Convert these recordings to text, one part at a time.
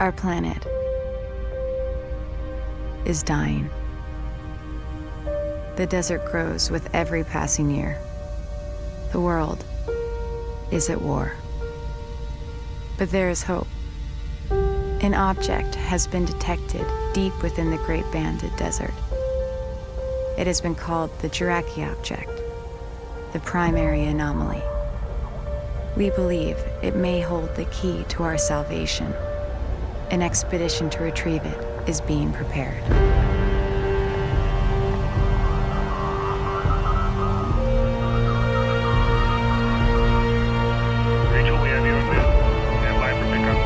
Our planet is dying. The desert grows with every passing year. The world is at war. But there is hope. An object has been detected deep within the Great Banded Desert. It has been called the Kharak object, the primary anomaly. We believe it may hold the key to our salvation. An expedition to retrieve it is being prepared. Rachel, we have you in bed. Stand by for pickup.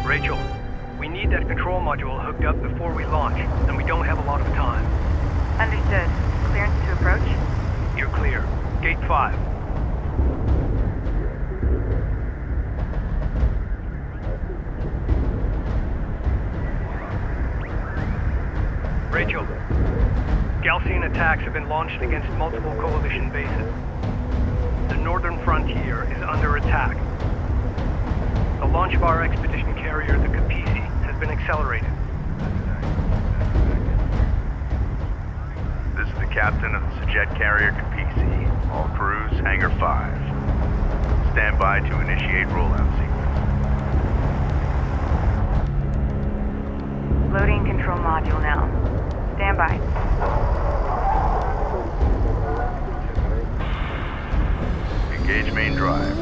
Rachel, we need that control module hooked up before we launch, and we don't have a lot of time. Understood. Clearance to approach? You're clear. Gate 5. Rachel, Gaussian attacks have been launched against multiple coalition bases. The northern frontier is under attack. The launch of our expedition carrier, the Kiithid, has been accelerated. This is the captain of the jet carrier Kiithid. All crews, Hangar 5. Stand by to initiate rollout sequence. Loading control module now. Stand by. Engage main drive.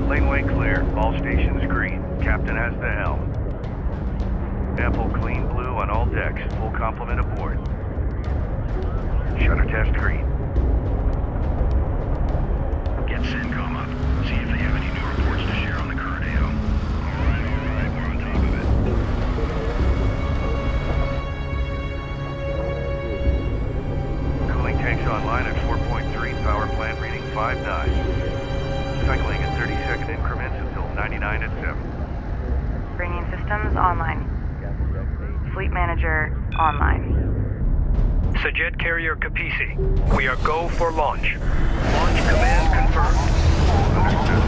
Laneway clear. All stations green. Captain has the helm. Ample clean blue on all decks. Full complement aboard. Shutter test green. Get CENTCOM up. See if they have any new reports to share on the current AO. Alright, we're on top of it. Cooling tanks online at 4.3, power plant reading 5.9. Cycling in 30-second increments until 99 at 7. Bringing systems online. Fleet manager online. Jet carrier Kiithid, we are go for launch. Launch command confirmed. Understood.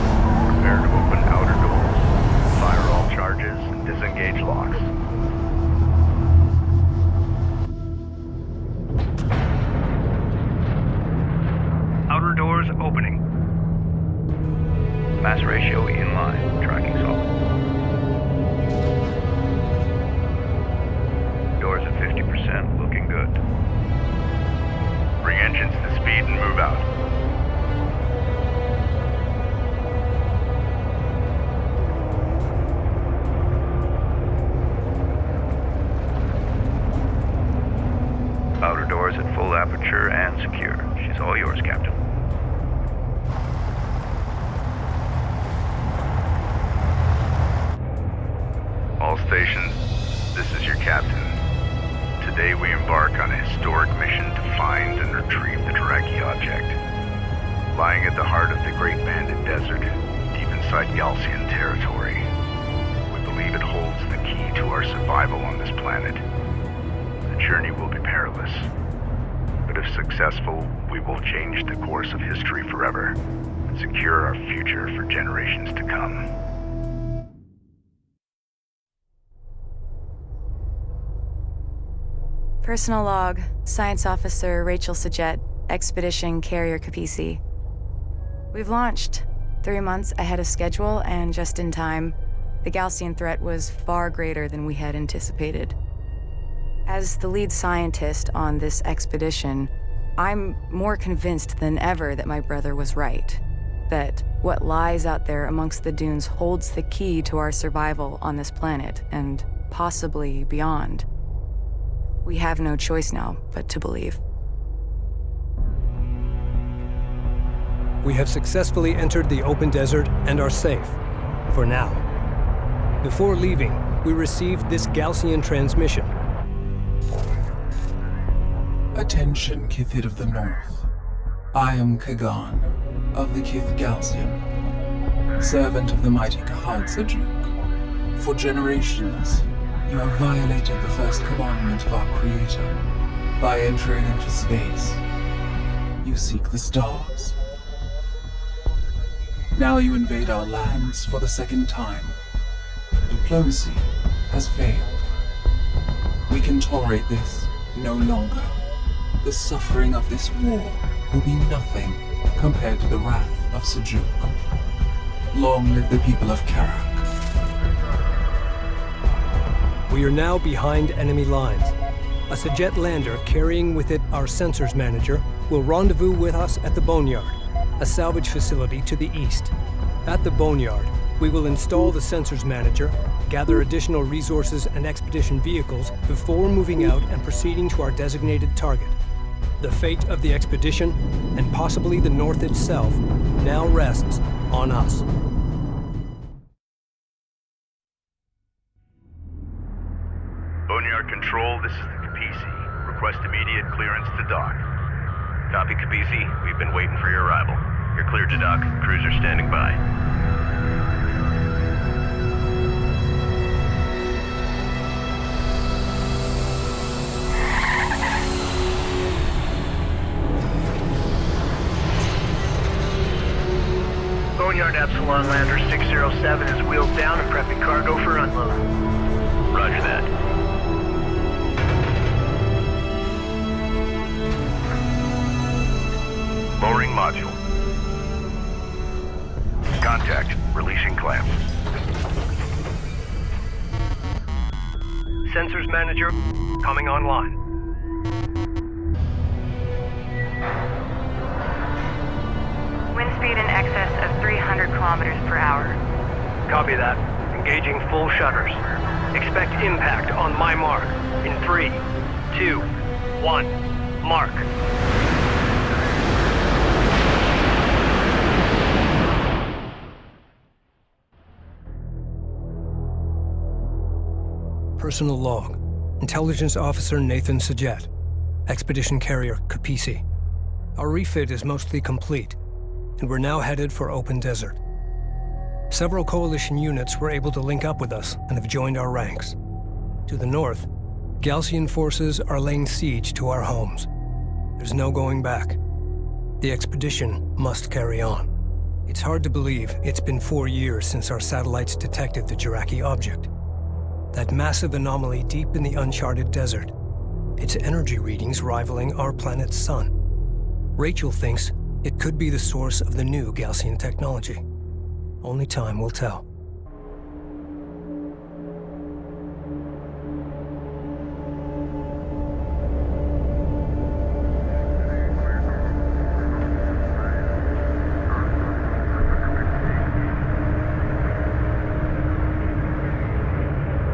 Prepare to open outer doors. Fire all charges and disengage locks. Outer doors opening. Mass ratio in line. Tracking solid. Doors at 50%. Looking good. Bring engines to speed and move out. Outer doors at full aperture and secure. She's all yours, Captain. All stations, this is your captain. Today we embark on a historic mission to find and retrieve the Kharak object. Gaussian territory. We believe it holds the key to our survival on this planet. The journey will be perilous, but if successful, we will change the course of history forever and secure our future for generations to come. Personal log, Science Officer Rachel Sajet, Expedition Carrier Capisi. We've launched 3 months ahead of schedule and just in time. The Gaussian threat was far greater than we had anticipated. As the lead scientist on this expedition, I'm more convinced than ever that my brother was right. That what lies out there amongst the dunes holds the key to our survival on this planet and possibly beyond. We have no choice now but to believe. We have successfully entered the open desert and are safe, for now. Before leaving, we received this Gaussian transmission. Attention, kiithid of the North. I am Kagan, of the Kiith Gaussian, servant of the mighty Kiithid. For generations, you have violated the first commandment of our Creator by entering into space. You seek the stars. Now you invade our lands for the second time. Diplomacy has failed. We can tolerate this no longer. The suffering of this war will be nothing compared to the wrath of Sejuk. Long live the people of Kharak. We are now behind enemy lines. A Sajet lander carrying with it our sensors manager will rendezvous with us at the Boneyard, a salvage facility to the east. At the Boneyard, we will install the sensors manager, gather additional resources and expedition vehicles before moving out and proceeding to our designated target. The fate of the expedition, and possibly the North itself, now rests on us. Boneyard Control, this is the Capisi. Request immediate clearance to dock. Copy, Capisi. We've been waiting for your arrival. You're cleared to dock. Cruiser standing by. Boneyard Epsilon Lander 607 is wheeled down and prepping cargo for unload. Roger that. Lowering module. Contact. Releasing clamp. Sensors manager coming online. Wind speed in excess of 300 kilometers per hour. Copy that. Engaging full shutters. Expect impact on my mark. In 3, 2, 1, mark. Personal log. Intelligence Officer Nathan Sajet. Expedition Carrier Capisi. Our refit is mostly complete, and we're now headed for open desert. Several Coalition units were able to link up with us and have joined our ranks. To the north, Gaussian forces are laying siege to our homes. There's no going back. The expedition must carry on. It's hard to believe it's been 4 years since our satellites detected the Jiraki object. That massive anomaly deep in the uncharted desert. Its energy readings rivaling our planet's sun. Rachel thinks it could be the source of the new Gaussian technology. Only time will tell.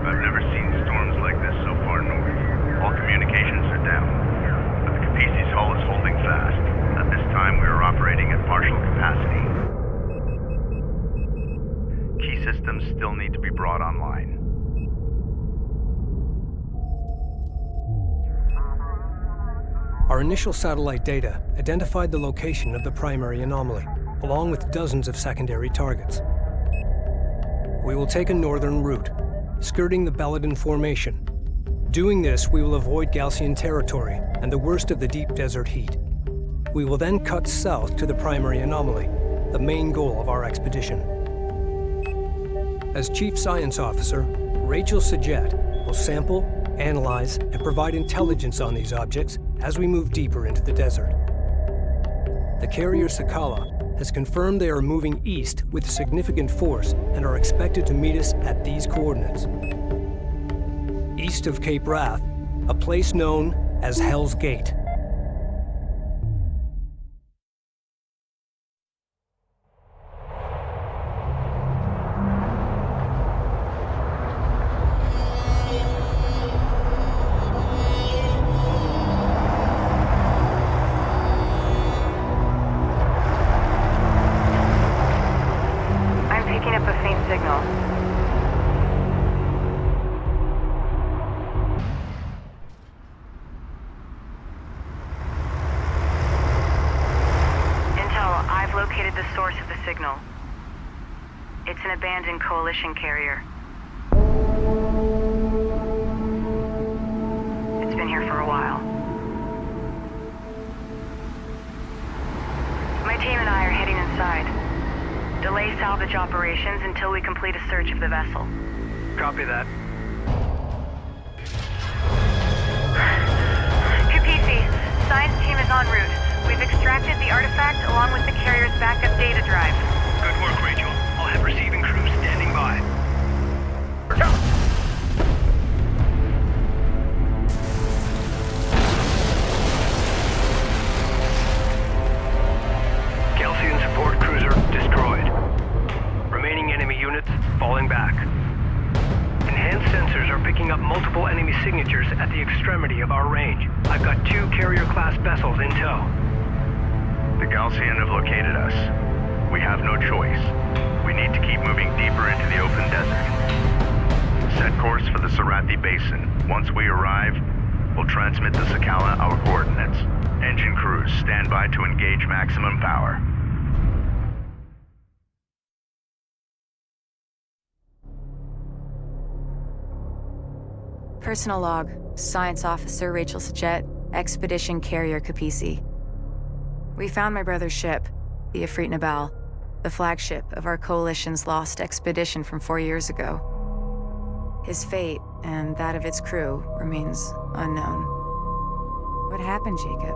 I've never seen storms like this so far north. All communications are down, but the Capisi's hull is holding fast. At this time, we are operating at partial capacity. Key systems still need to be brought online. Our initial satellite data identified the location of the primary anomaly, along with dozens of secondary targets. we will take a northern route, skirting the Baladin Formation. Doing this, we will avoid Gaussian territory and the worst of the deep desert heat. We will then cut south to the primary anomaly, the main goal of our expedition. As Chief Science Officer, Rachel Sajet will sample, analyze, and provide intelligence on these objects as we move deeper into the desert. The carrier Sakala has confirmed they are moving east with significant force and are expected to meet us at these coordinates. East of Cape Wrath, a place known as Hell's Gate. It's an abandoned coalition carrier. It's been here for a while. My team and I are heading inside. Delay salvage operations until we complete a search of the vessel. Copy that. Kapisi, science team is en route. We've extracted the artifact along with the carrier's backup data drive. Good work, Rachel. I'll have receiving crews standing by. Gaussian support cruiser destroyed. Remaining enemy units falling back. Enhanced sensors are picking up multiple enemy signatures at the extremity of our range. I've got 2 carrier-class vessels in tow. The Gaussian have located us. We have no choice. We need to keep moving deeper into the open desert. Set course for the Sarathi Basin. Once we arrive, we'll transmit to Sakala our coordinates. Engine crews, stand by to engage maximum power. Personal log, Science Officer Rachel Sajet, Expedition Carrier Kapisi. We found my brother's ship, the Ifrit Nabal, the flagship of our coalition's lost expedition from 4 years ago. His fate, and that of its crew, remains unknown. What happened, Jacob?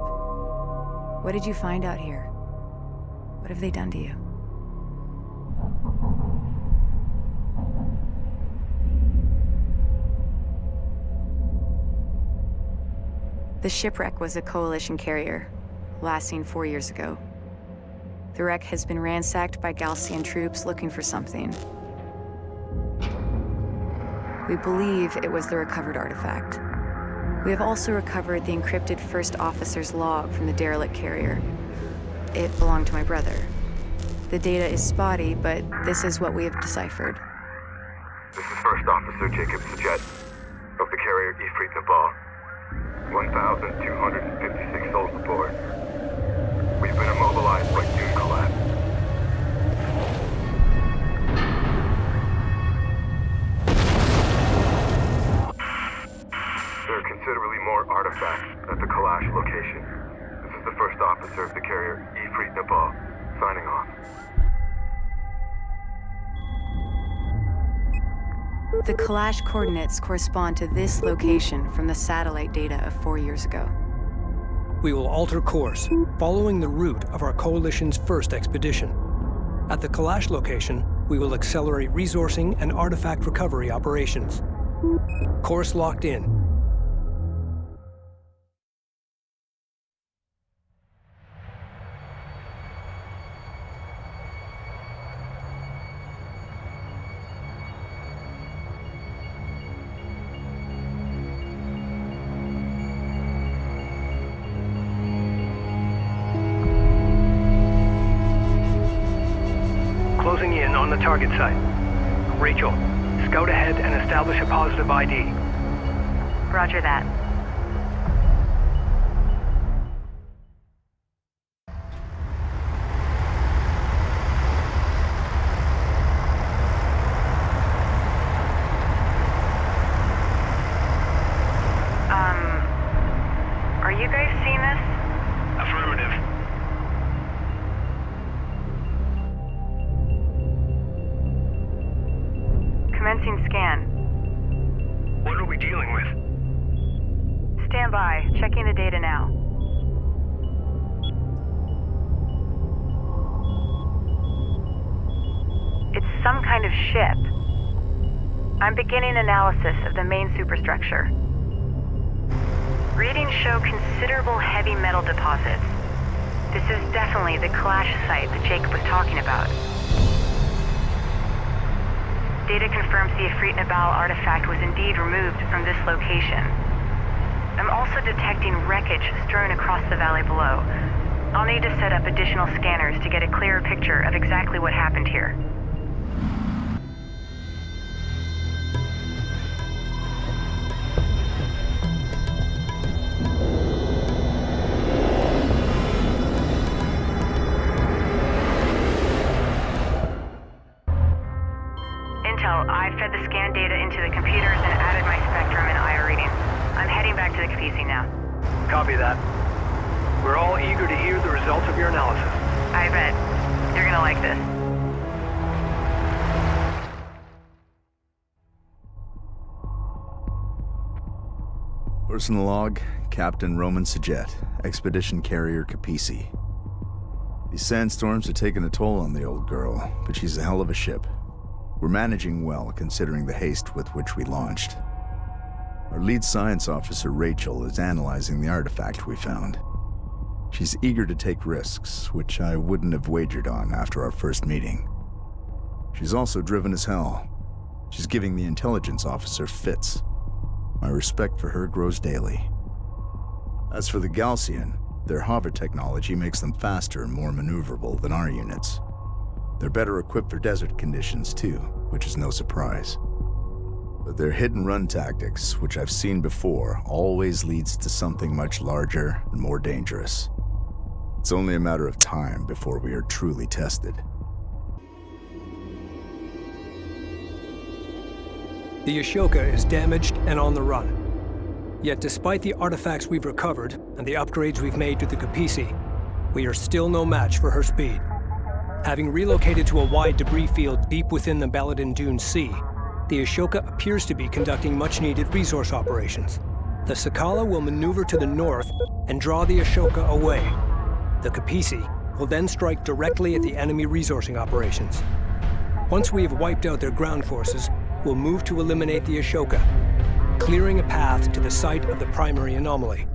What did you find out here? What have they done to you? The shipwreck was a coalition carrier, last seen 4 years ago. The wreck has been ransacked by Gaussian troops looking for something. We believe it was the recovered artifact. We have also recovered the encrypted first officer's log from the derelict carrier. It belonged to my brother. The data is spotty, but this is what we have deciphered. This is First Officer Jacob Sajet of the carrier Ifrit Nabal. 1,256 souls aboard. We've been immobilized by dune collapse. There are considerably more artifacts at the Kalash location. This is the First Officer of the carrier Ifrit Nabal, signing off. The Kalash coordinates correspond to this location from the satellite data of 4 years ago. We will alter course, following the route of our coalition's first expedition. At the Kalash location, we will accelerate resourcing and artifact recovery operations. Course locked in. Closing in on the target site. Rachel, scout ahead and establish a positive ID. Roger that. Commencing scan. What are we dealing with? Stand by. Checking the data now. It's some kind of ship. I'm beginning analysis of the main superstructure. Readings show considerable heavy metal deposits. This is definitely the clash site that Jacob was talking about. Data confirms the Ifrit Nabal artifact was indeed removed from this location. I'm also detecting wreckage strewn across the valley below. I'll need to set up additional scanners to get a clearer picture of exactly what happened here. I fed the scan data into the computers and added my spectrum and IR readings. I'm heading back to the Kapisi now. Copy that. We're all eager to hear the results of your analysis. I bet. You're gonna like this. Personal log, Captain Roman Sajet, Expedition Carrier Kapisi. These sandstorms are taking a toll on the old girl, but she's a hell of a ship. We're managing well, considering the haste with which we launched. Our lead science officer, Rachel, is analyzing the artifact we found. She's eager to take risks, which I wouldn't have wagered on after our first meeting. She's also driven as hell. She's giving the intelligence officer fits. My respect for her grows daily. As for the Galcian, their hover technology makes them faster and more maneuverable than our units. They're better equipped for desert conditions too, which is no surprise. But their hit-and-run tactics, which I've seen before, always leads to something much larger and more dangerous. It's only a matter of time before we are truly tested. The Ashoka is damaged and on the run. Yet despite the artifacts we've recovered and the upgrades we've made to the Kapisi, we are still no match for her speed. Having relocated to a wide debris field deep within the Baladin Dune Sea, the Ashoka appears to be conducting much-needed resource operations. The Sakala will maneuver to the north and draw the Ashoka away. The Kapisi will then strike directly at the enemy resourcing operations. Once we have wiped out their ground forces, we'll move to eliminate the Ashoka, clearing a path to the site of the primary anomaly.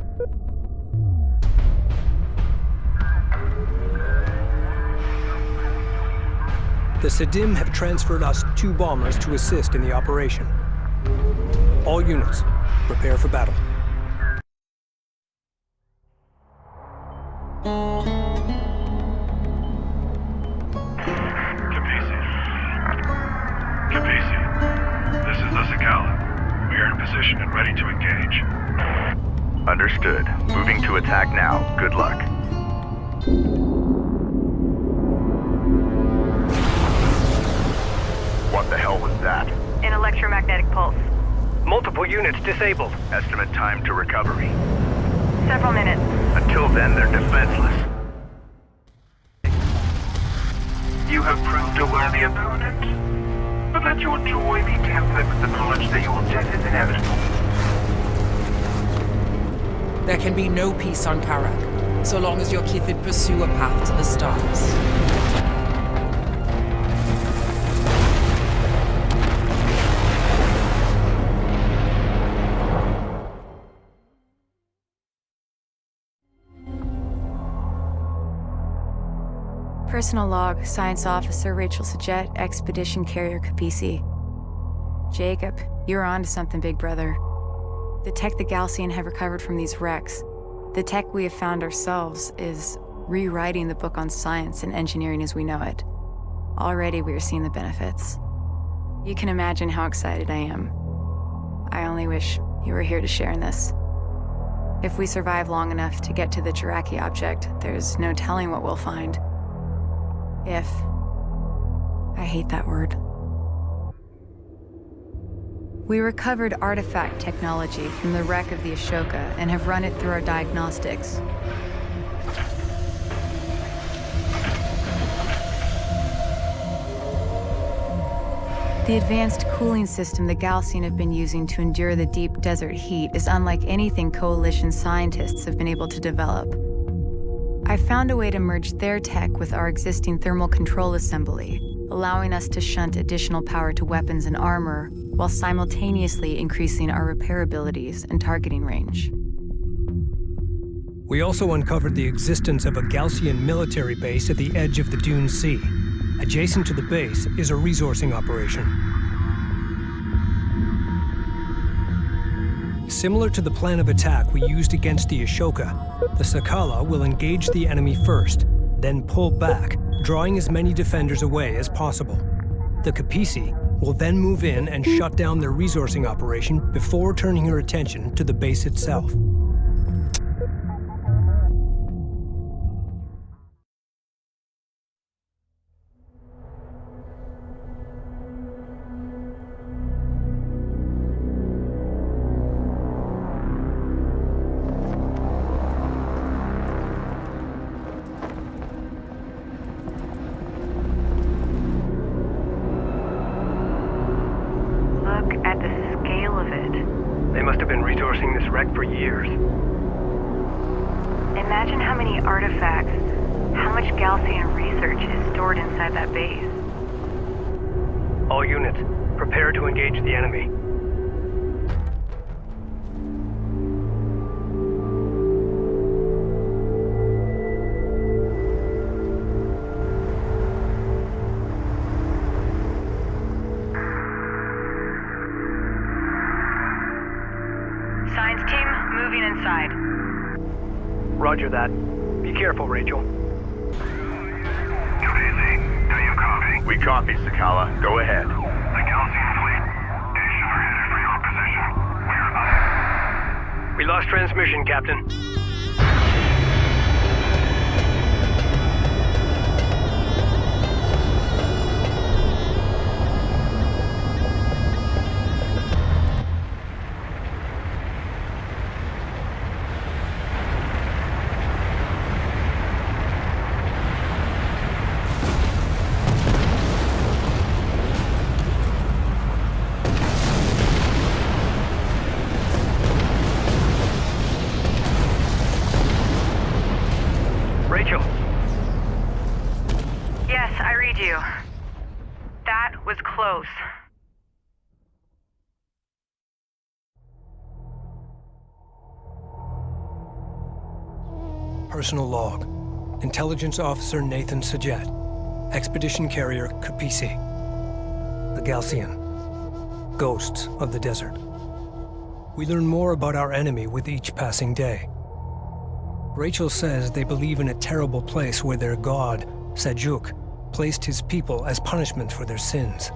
The Sadim have transferred us 2 bombers to assist in the operation. All units, prepare for battle. Kapisi, this is the Sakala. We are in position and ready to engage. Understood. Moving to attack now. Good luck. What the hell was that? An electromagnetic pulse. Multiple units disabled. Estimate time to recovery. Several minutes. Until then, they're defenseless. You have proved a worthy opponent, but let your joy be tempered with the knowledge that your death is inevitable. There can be no peace on Kharak, so long as your kiithid pursue a path to the stars. Personal log, Science Officer Rachel Sajet, Expedition Carrier Kapisi. Jacob, you're on to something, big brother. The tech the Galcian have recovered from these wrecks, the tech we have found ourselves, is rewriting the book on science and engineering as we know it. Already we are seeing the benefits. You can imagine how excited I am. I only wish you were here to share in this. If we survive long enough to get to the Jiraki object, there's no telling what we'll find. If. I hate that word. We recovered artifact technology from the wreck of the Ashoka and have run it through our diagnostics. The advanced cooling system the Galcian have been using to endure the deep desert heat is unlike anything Coalition scientists have been able to develop. I found a way to merge their tech with our existing thermal control assembly, allowing us to shunt additional power to weapons and armor while simultaneously increasing our repair abilities and targeting range. We also uncovered the existence of a Galcian military base at the edge of the Dune Sea. Adjacent to the base is a resourcing operation. Similar to the plan of attack we used against the Ashoka, the Sakala will engage the enemy first, then pull back, drawing as many defenders away as possible. The Kapisi will then move in and shut down their resourcing operation before turning her attention to the base itself. Resourcing this wreck for years. Imagine how many artifacts, how much Galcian research is stored inside that base. All units, prepare to engage the enemy. Science team, moving inside. Roger that. Be careful, Rachel. Crazy. Do you copy? We copy, Sakala. Go ahead. The Galcian fleet is headed for your position. We're up. We lost transmission, Captain. Rachel. Yes, I read you. That was close. Personal log. Intelligence Officer Nathan Sajet. Expedition Carrier Kapisi. The Galcian. Ghosts of the Desert. We learn more about our enemy with each passing day. Rachel says they believe in a terrible place where their god, Sajuk, placed his people as punishment for their sins.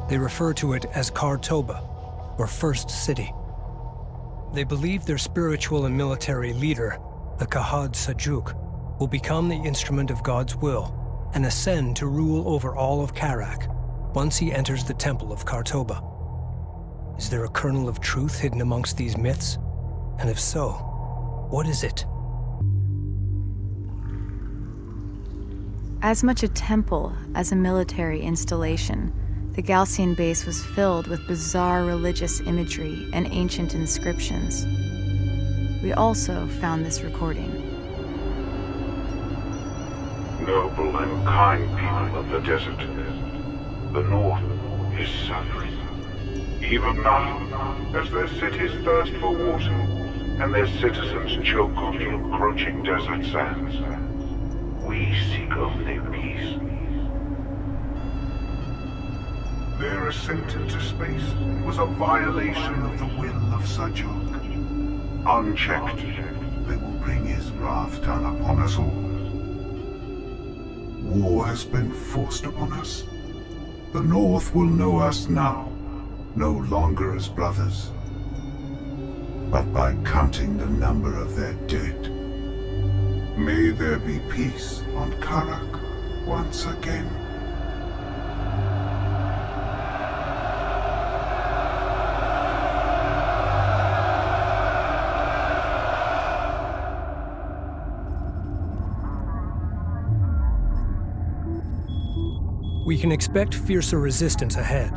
They refer to it as Kar Toba, or First City. They believe their spiritual and military leader, the Kiithid Sajuk, will become the instrument of God's will and ascend to rule over all of Kharak once he enters the temple of Kar Toba. Is there a kernel of truth hidden amongst these myths? And if so, what is it? As much a temple as a military installation, the Galcian base was filled with bizarre religious imagery and ancient inscriptions. We also found this recording. Noble and kind people of the desert, the North is suffering. Even now, as their cities thirst for water and their citizens choke on the encroaching desert sands, we seek only peace. Their ascent into space was a violation of the will of Sajuk. Unchecked, they will bring his wrath down upon us all. War has been forced upon us. The North will know us now, no longer as brothers, but by counting the number of their dead. May there be peace on Kharak once again. We We can expect fiercer resistance ahead.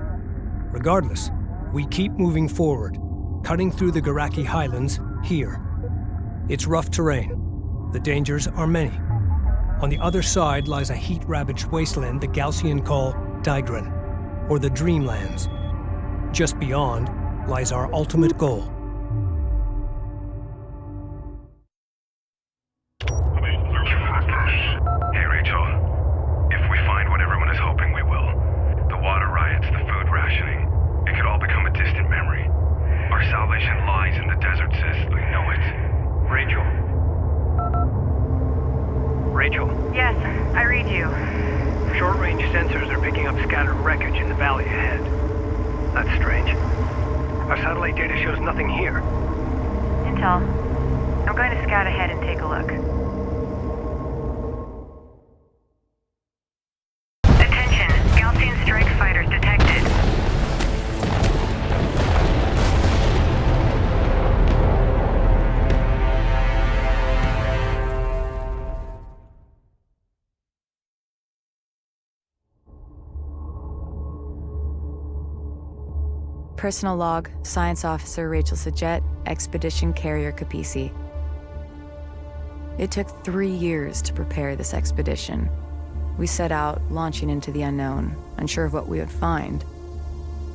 Regardless, we keep moving forward, cutting through the Kharaki highlands here. It's rough terrain. The dangers are many. On the other side lies a heat-ravaged wasteland the Gaussian call Digran, or the Dreamlands. Just beyond lies our ultimate goal. Hey, Rachel. If we find what everyone is hoping we will, the water riots, the food rationing, it could all become a distant memory. Our salvation lies in the desert, sis. I know it. Rachel. Rachel, Yes, I read you. short-range sensors are picking up scattered wreckage in the valley ahead. That's strange. Our satellite data shows nothing here. Intel. I'm going to scout ahead and take a look. Attention, Gaussian strike fighters detected. Personal log, Science Officer Rachel Sajet, Expedition Carrier Kapisi. It took 3 years to prepare this expedition. We set out, launching into the unknown, unsure of what we would find.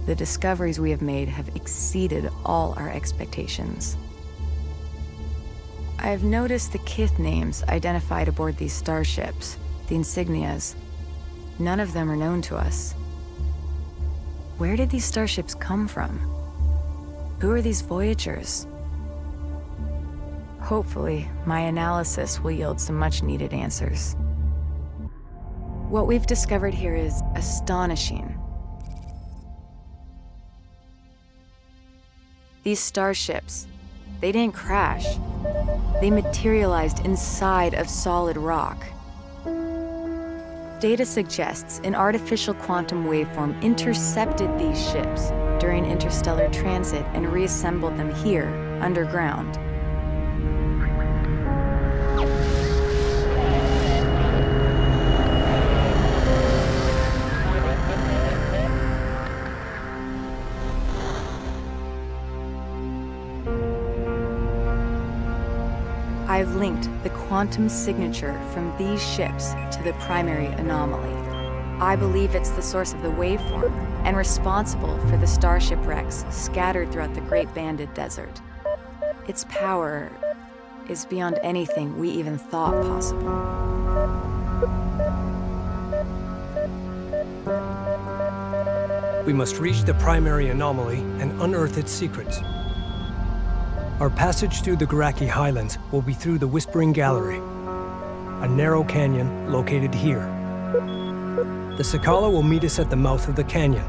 The discoveries we have made have exceeded all our expectations. I have noticed the Kith names identified aboard these starships, the insignias. None of them are known to us. Where did these starships come from? Who are these Voyagers? Hopefully, my analysis will yield some much-needed answers. What we've discovered here is astonishing. These starships, they didn't crash. They materialized inside of solid rock. Data suggests an artificial quantum waveform intercepted these ships during interstellar transit and reassembled them here, underground. I've linked the quantum signature from these ships to the primary anomaly. I believe it's the source of the waveform and responsible for the starship wrecks scattered throughout the Great Banded Desert. Its power is beyond anything we even thought possible. We must reach the primary anomaly and unearth its secrets. Our passage through the Kharaki highlands will be through the Whispering Gallery, a narrow canyon located here. The Sakala will meet us at the mouth of the canyon,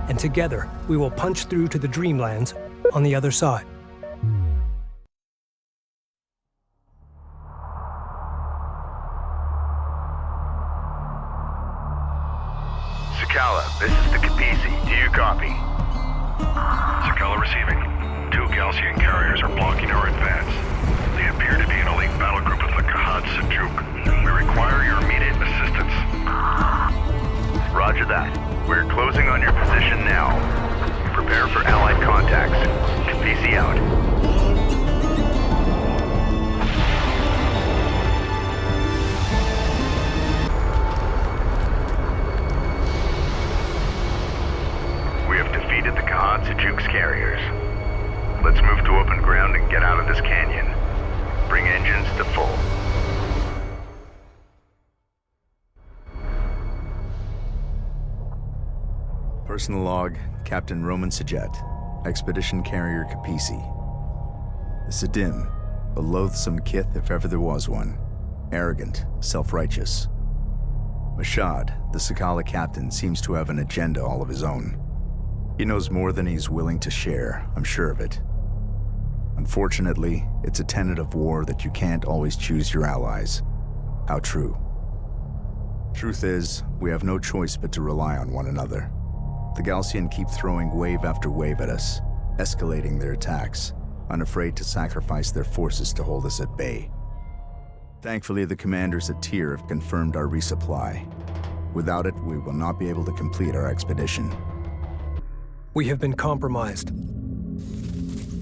and together we will punch through to the Dreamlands on the other side. Sakala, this is the Kapisi. Do you copy? Sakala receiving. 2 Gaussian carriers are blocking our advance. They appear to be an elite battle group of the Kiithid Sajuk. We require your immediate assistance. Roger that. We're closing on your position now. Prepare for allied contacts. Kapisi out. We have defeated the Kiithid Sajuk's carriers. Let's move to open ground and get out of this canyon. Bring engines to full. Personal log, Captain Roman Sajet, Expedition Carrier Kapisi. The Sidim, a loathsome kith if ever there was one. Arrogant, self-righteous. Mashad, the Sakala captain, seems to have an agenda all of his own. He knows more than he's willing to share, I'm sure of it. Unfortunately, it's a tenet of war that you can't always choose your allies. How true. Truth is, we have no choice but to rely on one another. The Gaussian keep throwing wave after wave at us, escalating their attacks, unafraid to sacrifice their forces to hold us at bay. Thankfully, the commanders at Tyr have confirmed our resupply. Without it, we will not be able to complete our expedition. We have been compromised.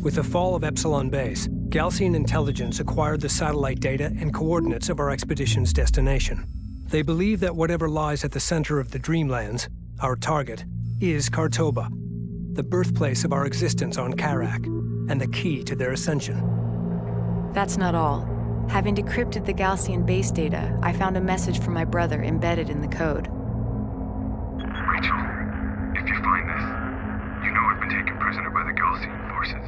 With the fall of Epsilon Base, Galcian intelligence acquired the satellite data and coordinates of our expedition's destination. They believe that whatever lies at the center of the Dreamlands, our target, is Kartoba, the birthplace of our existence on Kharak, and the key to their ascension. That's not all. Having decrypted the Galcian base data, I found a message from my brother embedded in the code. Rachel, if you find this, you know I've been taken prisoner by the Galcian forces.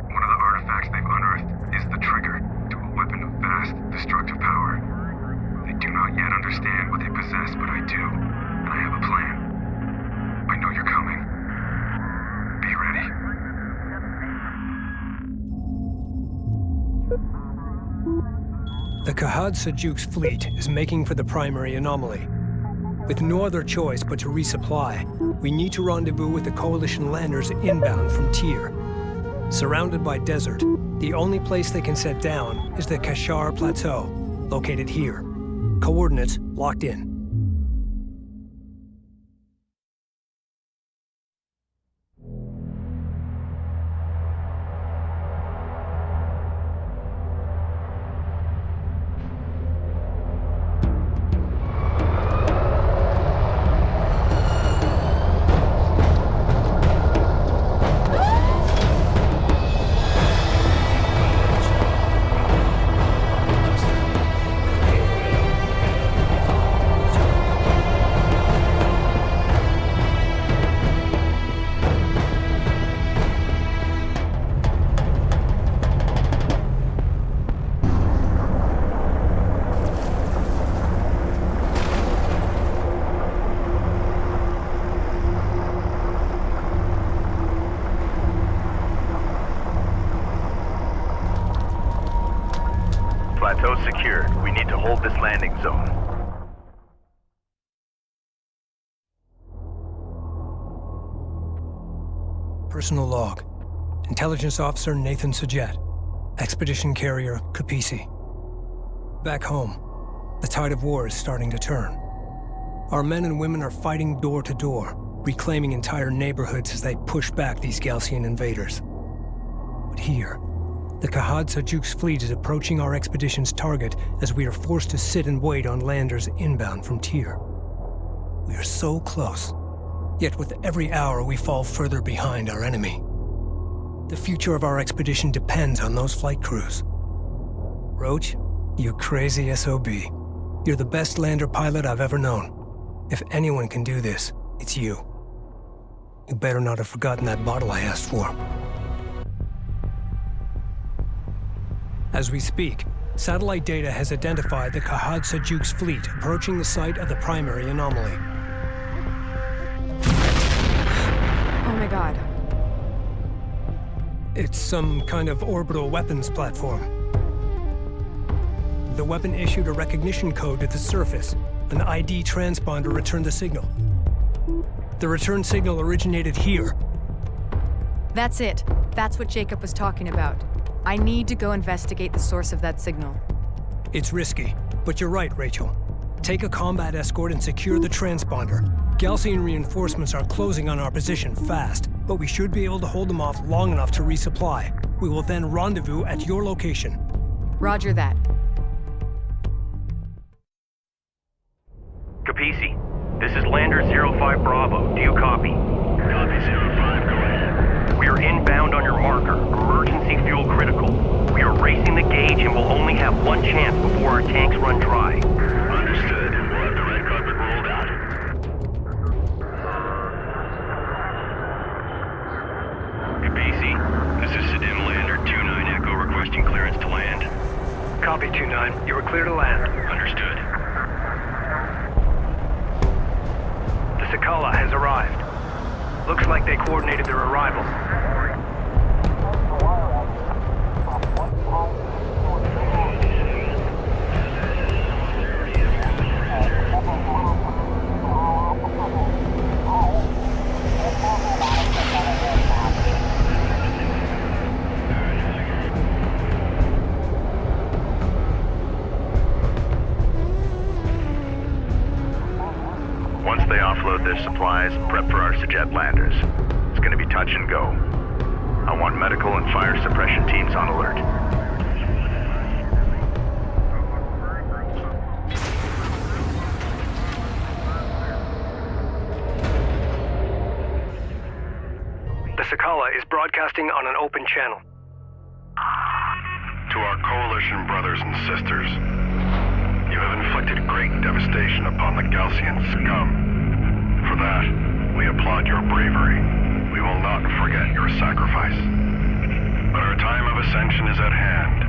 One of the artifacts they've unearthed is the trigger to a weapon of vast, destructive power. They do not yet understand what they possess, but I do, and I have a plan. I know you're coming. Be ready. The Kiithid Sejuk's fleet is making for the primary anomaly. With no other choice but to resupply, we need to rendezvous with the Coalition landers inbound from Tyr. Surrounded by desert, the only place they can set down is the Kashar Plateau, located here. Coordinates locked in. Plateau secured. We need to hold this landing zone. Personal log. Intelligence Officer Nathan Sajet. Expedition Carrier Kapisi. Back home, the tide of war is starting to turn. Our men and women are fighting door to door, reclaiming entire neighborhoods as they push back these Galcian invaders. But here, the Kiithid Sejuk's fleet is approaching our expedition's target as we are forced to sit and wait on landers inbound from Tyr. We are so close, yet with every hour we fall further behind our enemy. The future of our expedition depends on those flight crews. Roach, you crazy SOB. You're the best lander pilot I've ever known. If anyone can do this, it's you. You better not have forgotten that bottle I asked for. As we speak, satellite data has identified the Kiithid Sejuk's fleet approaching the site of the primary anomaly. Oh my god. It's some kind of orbital weapons platform. The weapon issued a recognition code to the surface. An ID transponder returned the signal. The return signal originated here. That's it. That's what Jacob was talking about. I need to go investigate the source of that signal. It's risky, but you're right, Rachel. Take a combat escort and secure the transponder. Galcian reinforcements are closing on our position fast, but we should be able to hold them off long enough to resupply. We will then rendezvous at your location. Roger that. Kapisi, this is Lander 05 Bravo. Do you copy? Copy 05, go ahead. We are inbound on your marker. Emergency fuel critical. We are racing the gauge and will only have one chance before our tanks run dry. Understood. We'll have the red carpet rolled out. Kapisi, this is Sedim Lander 29 Echo requesting clearance to land. Copy 29. You are clear to land. Understood. The Sakala has arrived. Looks like they coordinated their arrival. gather supplies and prep for our Sajet landers. It's gonna be touch and go. I want medical and fire suppression teams on alert. The Sakala is broadcasting on an open channel. To our Coalition brothers and sisters, you have inflicted great devastation upon the Galcian scum. For that, we applaud your bravery. We will not forget your sacrifice. But our time of ascension is at hand.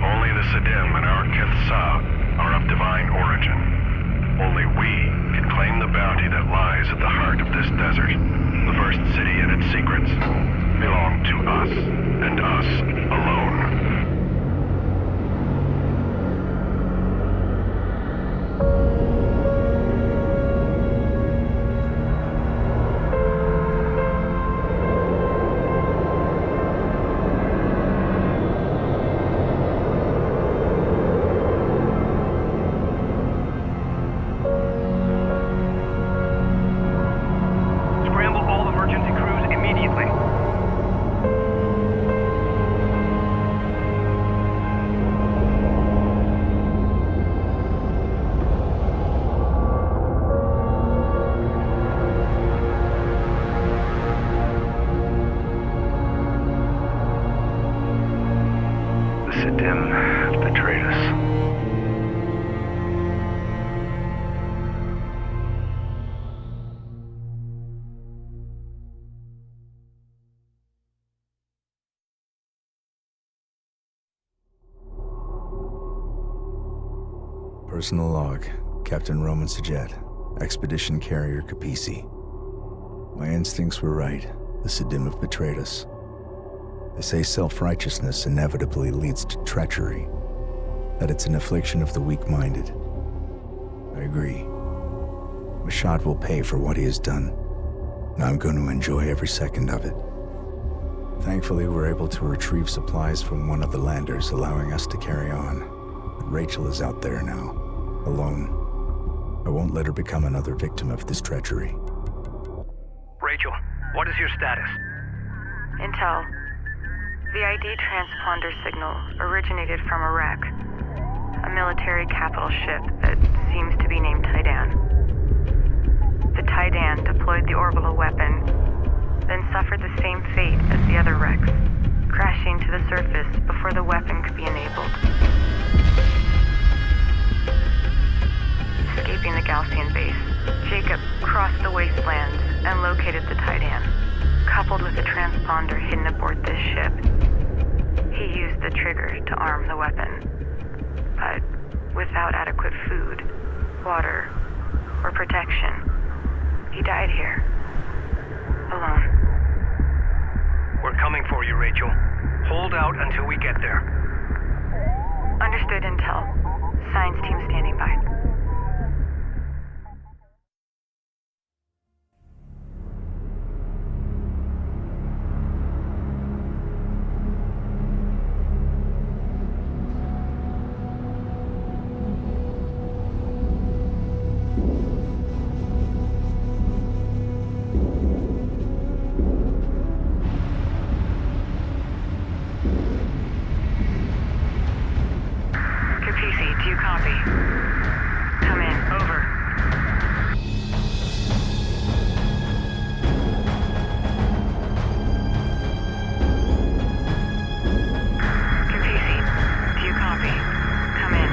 Only the Sidim and our Kithsa are of divine origin. Only we can claim the bounty that lies at the heart of this desert. The first city and its secrets belong to us, and us alone. Personal log, Captain Roman Sajet, Expedition Carrier Kapisi. My instincts were right. The Sidim have betrayed us. They say self-righteousness inevitably leads to treachery, that it's an affliction of the weak-minded. I agree. Mashad will pay for what he has done, and I'm going to enjoy every second of it. Thankfully, we're able to retrieve supplies from one of the landers, allowing us to carry on. But Rachel is out there now, alone. I won't let her become another victim of this treachery. Rachel, what is your status? Intel. The ID transponder signal originated from a wreck. A military capital ship that seems to be named Tidan. The Tidan deployed the orbital weapon, then suffered the same fate as the other wrecks, crashing to the surface before the weapon could be enabled. Escaping the Galcian base, Jacob crossed the wastelands and located the Tidan. Coupled with a transponder hidden aboard this ship, he used the trigger to arm the weapon. But without adequate food, water, or protection, he died here, alone. We're coming for you, Rachel. Hold out until we get there. Understood, Intel. Science team standing by. Do you copy? Come in. Over. Kapisi, do you copy? Come in.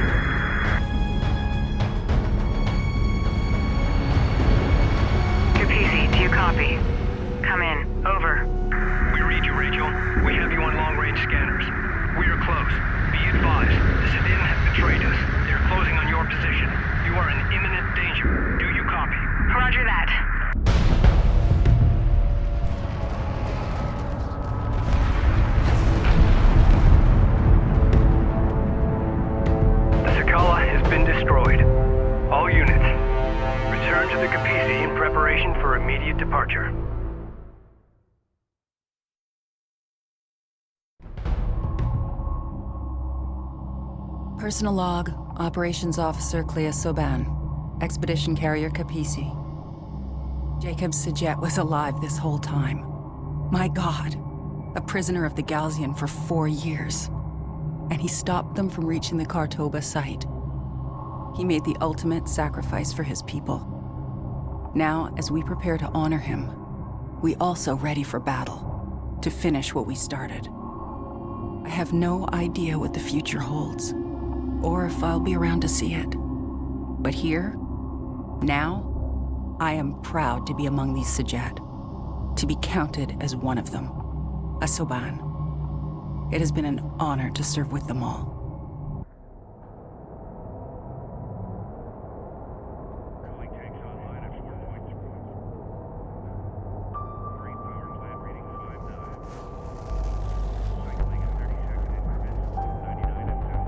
Kapisi, do you copy? Come in. Over. We read you, Rachel. We have you on long-range scanners. We are close. Be advised, the Sidim have betrayed us. They're closing on your position. You are in imminent danger. Do you copy? Roger that. The Sakala has been destroyed. All units, return to the Kapisi in preparation for immediate departure. Personal log, Operations Officer Clea Soban, Expedition Carrier Kapisi. Jacob Sajet was alive this whole time. My God, a prisoner of the Galzian for 4 years. And he stopped them from reaching the Kartoba site. He made the ultimate sacrifice for his people. Now, as we prepare to honor him, we also ready for battle, to finish what we started. I have no idea what the future holds, or if I'll be around to see it. But here, now, I am proud to be among these Sajet, to be counted as one of them, a Soban. It has been an honor to serve with them all.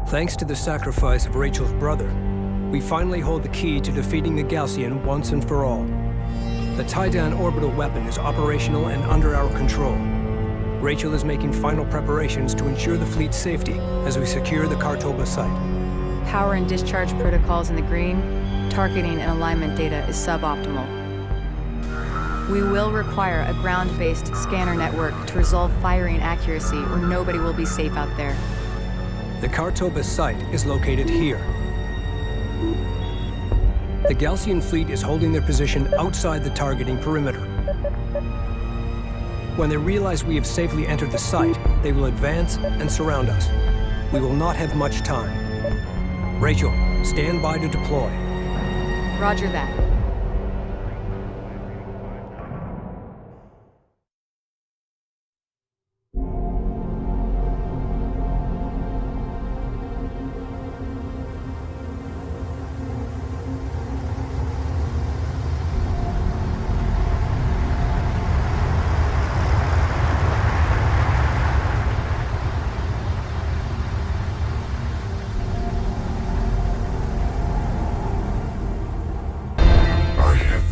Thanks to the sacrifice of Rachel's brother, we finally hold the key to defeating the Galcian once and for all. The Titan orbital weapon is operational and under our control. Rachel is making final preparations to ensure the fleet's safety as we secure the Kartoba site. Power and discharge protocols in the green, targeting and alignment data is suboptimal. We will require a ground-based scanner network to resolve firing accuracy, or nobody will be safe out there. The Kartoba site is located here. The Galcian fleet is holding their position outside the targeting perimeter. When they realize we have safely entered the site, they will advance and surround us. We will not have much time. Rachel, stand by to deploy. Roger that.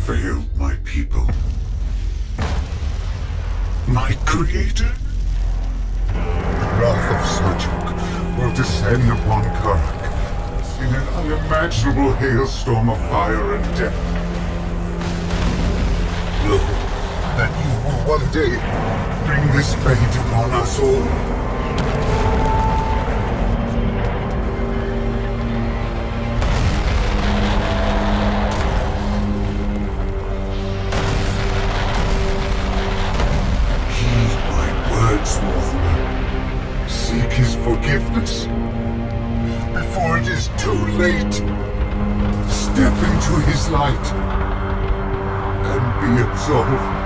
Failed my people. My creator? The wrath of Sajak will descend upon Kharak in an unimaginable hailstorm of fire and death. Know that you will one day bring this fate upon us all. Seek his forgiveness before it is too late. Step into his light and be absolved.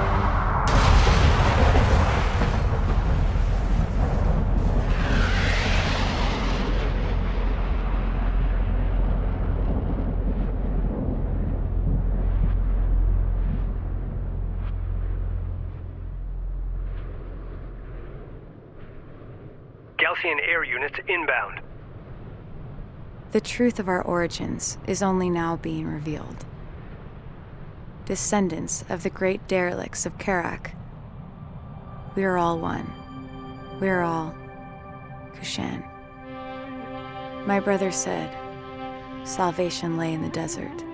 Galcian air units inbound. The truth of our origins is only now being revealed. Descendants of the great derelicts of Kharak. We are all one. We are all Kushan. My brother said, salvation lay in the desert.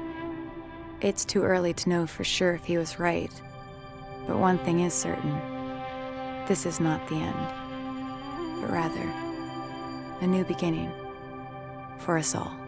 It's too early to know for sure if he was right, but one thing is certain. This is not the end, but rather a new beginning for us all.